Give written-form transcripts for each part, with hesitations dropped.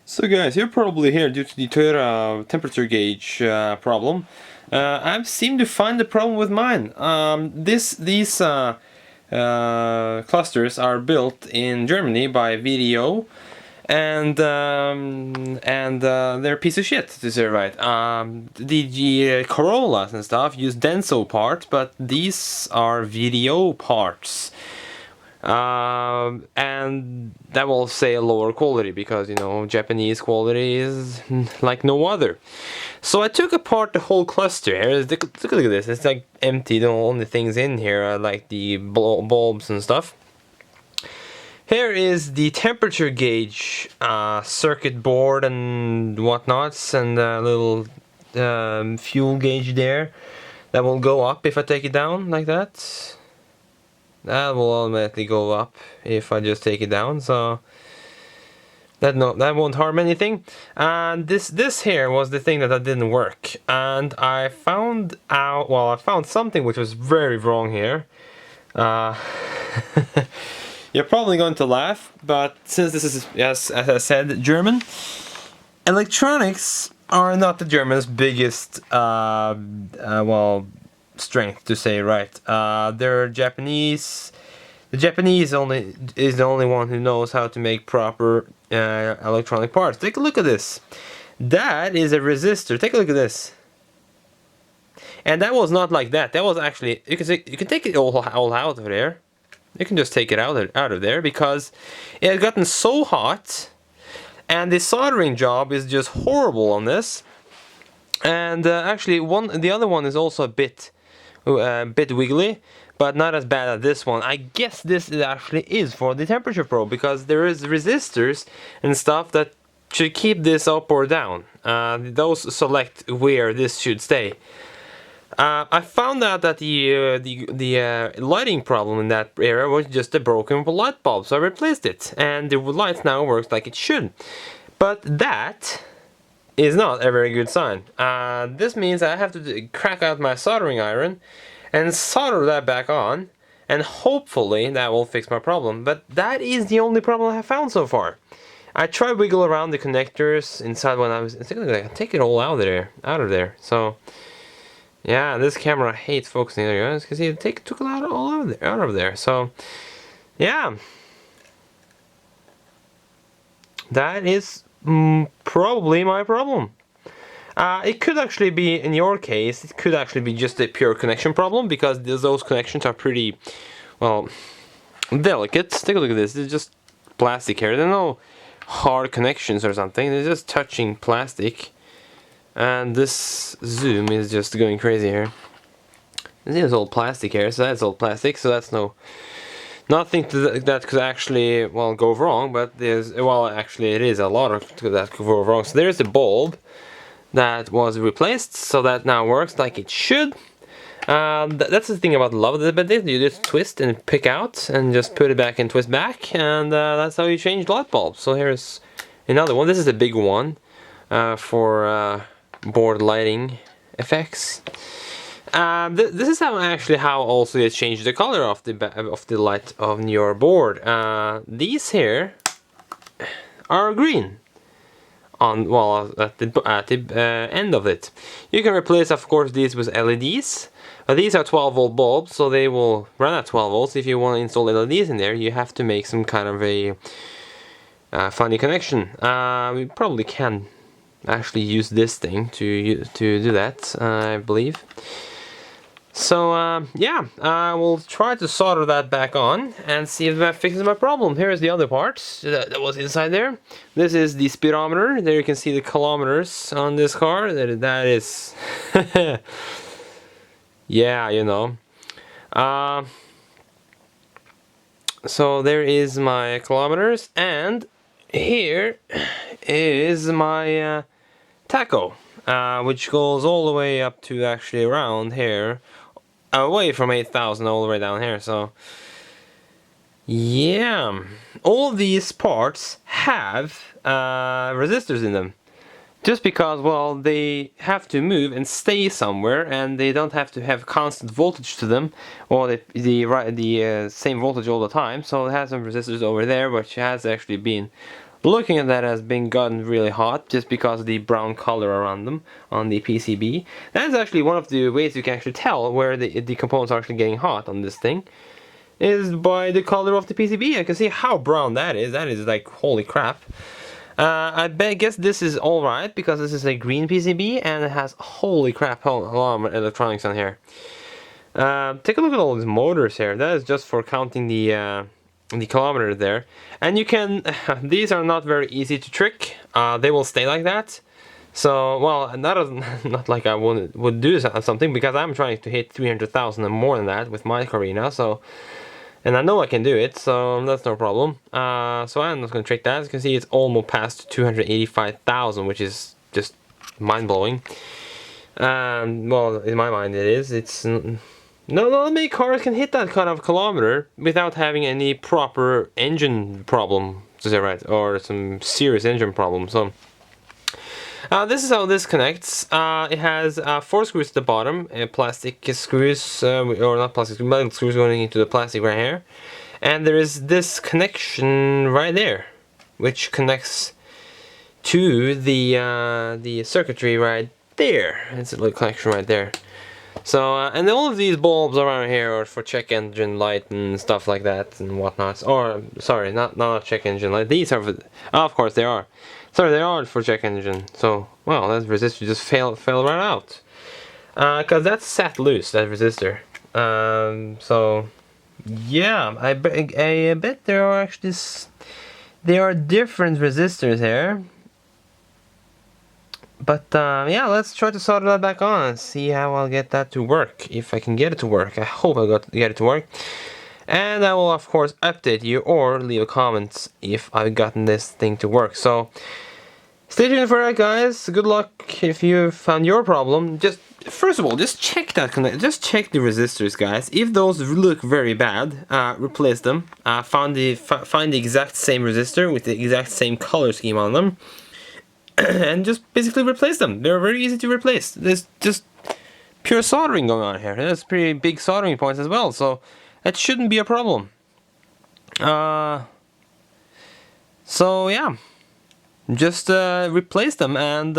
So guys, you're probably here due to the Toyota temperature gauge problem. I've seemed to find the problem with mine. These clusters are built in Germany by VDO, and they're a piece of shit, to say right. The Corollas and stuff use Denso parts, but these are VDO parts. And that will say a lower quality because, you know, Japanese quality is like no other. So I took apart the whole cluster here. Look at this, it's like empty. The only things in here are like the bulbs and stuff. Here is the temperature gauge circuit board and whatnots, and a little fuel gauge there that will go up if I take it down like that. That will automatically go up if I just take it down, so that won't harm anything. And this here was the thing that didn't work, and I found out, well, I found something which was very wrong here. You're probably going to laugh, but since this is, as I said, German, electronics are not the Germans' biggest well, strength, to say right. They're Japanese. The Japanese is the only one who knows how to make proper electronic parts. Take a look at this. That is a resistor. Take a look at this. And that was not like that. That was actually, you can take it all out of there. You can just take it out of there because it had gotten so hot, and the soldering job is just horrible on this. And actually, the other one is also a bit wiggly, but not as bad as this one. I guess this actually is for the temperature probe, because there is resistors and stuff that should keep this up or down. Those select where this should stay. I found out that the lighting problem in that area was just a broken light bulb, so I replaced it, and the light now works like it should. But that is not a very good sign. This means I have to crack out my soldering iron and solder that back on, and hopefully that will fix my problem. But that is the only problem I have found so far. I tried wiggle around the connectors inside when I was thinking I can take it all out of there. So yeah, this camera hates focusing. There you go. Because he took it all out of there. So yeah, that is probably my problem. It could actually be, in your case, it could actually be just a pure connection problem, because those connections are pretty, well, delicate. Take a look at this. It's just plastic here. There are no hard connections or something. They're just touching plastic. And this zoom is just going crazy here. It's all plastic here, so that's all plastic. So that's nothing that could actually, well, go wrong, but there's, well, actually it is a lot of that could go wrong. So there's the bulb that was replaced, so that now works like it should. That's the thing about love, but you just twist and pick out and just put it back and twist back, and that's how you change light bulbs. So here's another one. This is a big one for board lighting effects. This is how also you change the color of the light on your board. These here are green on, well, at the end of it. You can replace, of course, these with LEDs. These are 12-volt bulbs, so they will run at 12 volts. If you want to install LEDs in there, you have to make some kind of a funny connection. We probably can actually use this thing to do that, I believe. So yeah, I will try to solder that back on and see if that fixes my problem. Here is the other part that was inside there. This is the speedometer. There you can see the kilometers on this car. That is yeah, you know. So there is my kilometers, and here is my tacho, which goes all the way up to actually around here, away from 8,000 all the way down here. So yeah, all these parts have resistors in them, just because, well, they have to move and stay somewhere, and they don't have to have constant voltage to them, or the same voltage all the time. So it has some resistors over there, which has actually been looking at that has been gotten really hot just because of the brown color around them on the PCB. That's actually one of the ways you can actually tell where the components are actually getting hot on this thing, is by the color of the PCB. I can see how brown that is. That is like, holy crap. Guess this is alright because this is a green PCB and it has, holy crap, a lot of electronics on here. Take a look at all these motors here. That is just for counting the kilometers there. And you can, these are not very easy to trick. They will stay like that. So, well, that is not like I would do something, because I'm trying to hit 300,000 and more than that with my Carina. So, and I know I can do it, so that's no problem. So I'm not going to trick that. As you can see, it's almost past 285,000, which is just mind-blowing. Well, in my mind it is. It's not many cars can hit that kind of kilometer without having any proper engine problem, to say right, or some serious engine problem. So this is how this connects. It has 4 screws at the bottom, plastic screws, or not plastic, metal screws going into the plastic right here. And there is this connection right there, which connects to the circuitry right there. It's a little connection right there. So, and all of these bulbs around here are for check engine light and stuff like that and whatnot. Or, sorry, not check engine light. These are for, of course they are. Sorry, they are for check engine. So, well, that resistor just fell right out. Cause that's set loose, that resistor. So, yeah, I bet there are actually, there are different resistors here. But yeah, let's try to solder that back on and see how I'll get that to work. If I can get it to work. I hope I get it to work. And I will of course update you or leave a comment if I've gotten this thing to work. So stay tuned for that, guys. Good luck if you found your problem. Just first of all, just check that just check the resistors, guys. If those look very bad, replace them. Find the exact same resistor with the exact same color scheme on them. And just basically replace them. They're very easy to replace. There's just pure soldering going on here. There's pretty big soldering points as well, so that shouldn't be a problem. So yeah, just replace them and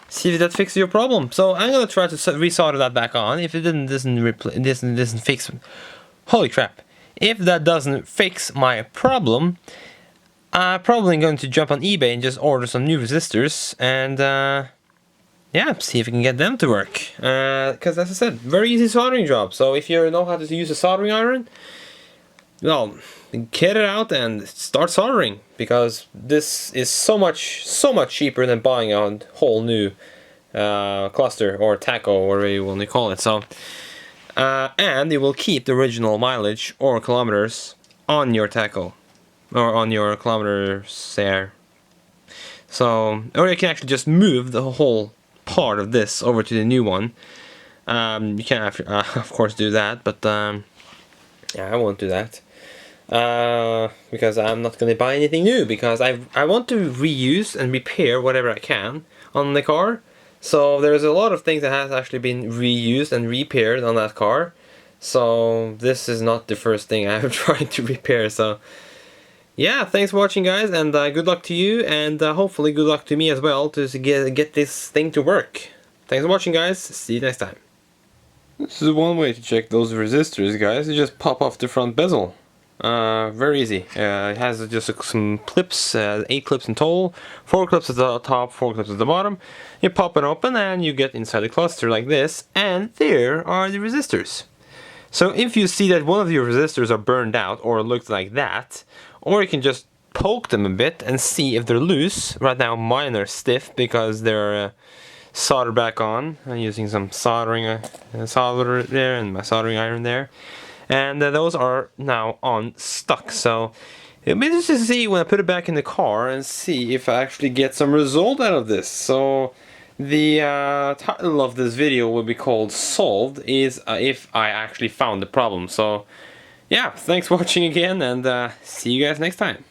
see if that fixes your problem. So I'm gonna try to resolder that back on. If it doesn't fix, holy crap! If that doesn't fix my problem, I'm probably going to jump on eBay and just order some new resistors and yeah, see if we can get them to work. Because as I said, very easy soldering job. So if you know how to use a soldering iron, well, get it out and start soldering. Because this is so much cheaper than buying a whole new cluster or taco, whatever you want to call it. So and it will keep the original mileage or kilometers on your taco. Or on your kilometers there. So, or you can actually just move the whole part of this over to the new one. You can of course do that, but yeah, I won't do that. Because I'm not going to buy anything new, because I want to reuse and repair whatever I can on the car. So there's a lot of things that has actually been reused and repaired on that car. So this is not the first thing I'm trying to repair, so yeah, thanks for watching, guys, and good luck to you, and hopefully good luck to me as well to get this thing to work. Thanks for watching, guys. See you next time. This is one way to check those resistors, guys. You just pop off the front bezel. Very easy. It has just some clips, 8 clips in total, 4 clips at the top, 4 clips at the bottom. You pop it open and you get inside the cluster like this, and there are the resistors. So if you see that one of your resistors are burned out or looks like that, or you can just poke them a bit and see if they're loose. Right now mine are stiff because they're soldered back on. I'm using some soldering solder there and my soldering iron there. And those are now stuck. So it'll be interesting to see when I put it back in the car and see if I actually get some result out of this. So the title of this video will be called Solved, is if I actually found the problem. So yeah, thanks for watching again, and see you guys next time.